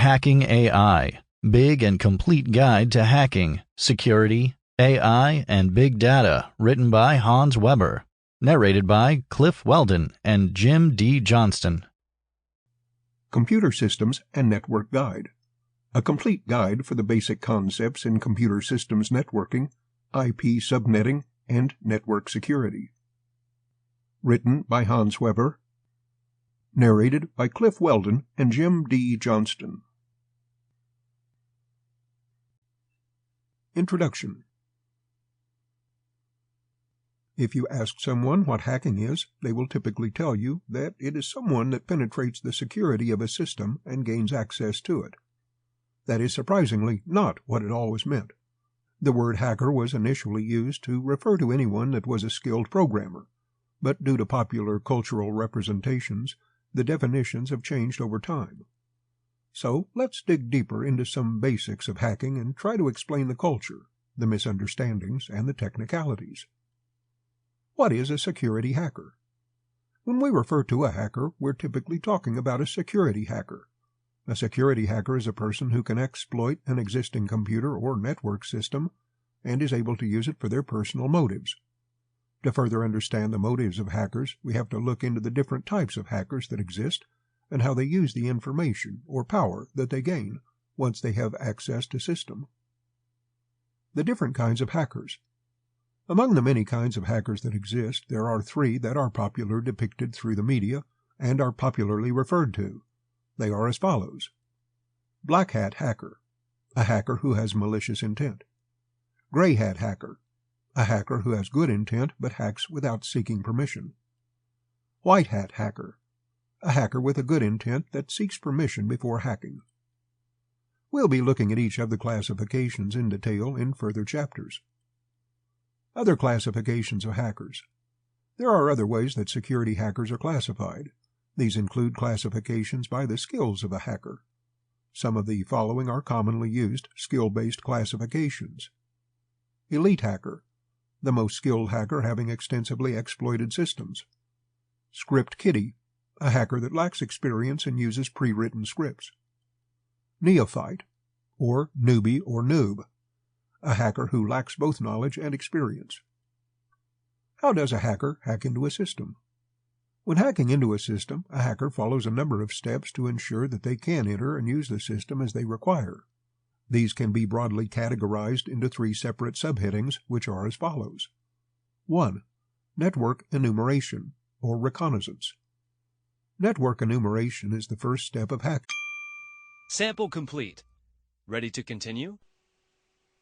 Hacking AI, Big and Complete Guide to Hacking, Security, AI, and Big Data, written by Hans Weber. Narrated by Cliff Weldon and Jim D. Johnston. Computer Systems and Network Guide. A complete guide for the basic concepts in computer systems networking, IP subnetting, and network security. Written by Hans Weber. Narrated by Cliff Weldon and Jim D. Johnston. Introduction. If you ask someone what hacking is, they will typically tell you that it is someone that penetrates the security of a system and gains access to it. That is surprisingly not what it always meant. The word hacker was initially used to refer to anyone that was a skilled programmer, but due to popular cultural representations, the definitions have changed over time. So let's dig deeper into some basics of hacking and try to explain the culture, the misunderstandings, and the technicalities. What is a security hacker? When we refer to a hacker, we're typically talking about a security hacker. A security hacker is a person who can exploit an existing computer or network system and is able to use it for their personal motives. To further understand the motives of hackers, we have to look into the different types of hackers that exist and how they use the information or power that they gain once they have access to system. The different kinds of hackers. Among the many kinds of hackers that exist, there are three that are popular depicted through the media and are popularly referred to. They are as follows. Black hat hacker, a hacker who has malicious intent. Gray hat hacker, a hacker who has good intent but hacks without seeking permission. White hat hacker, a hacker with a good intent that seeks permission before hacking. We'll be looking at each of the classifications in detail in further chapters. Other classifications of hackers. There are other ways that security hackers are classified. These include classifications by the skills of a hacker. Some of the following are commonly used skill-based classifications. Elite hacker, the most skilled hacker having extensively exploited systems. Script kiddie, a hacker that lacks experience and uses pre-written scripts. Neophyte, or newbie or noob, a hacker who lacks both knowledge and experience. How does a hacker hack into a system? When hacking into a system, a hacker follows a number of steps to ensure that they can enter and use the system as they require. These can be broadly categorized into three separate subheadings, which are as follows. 1. Network enumeration, or reconnaissance. Network enumeration is the first step of hacking. Sample complete. Ready to continue?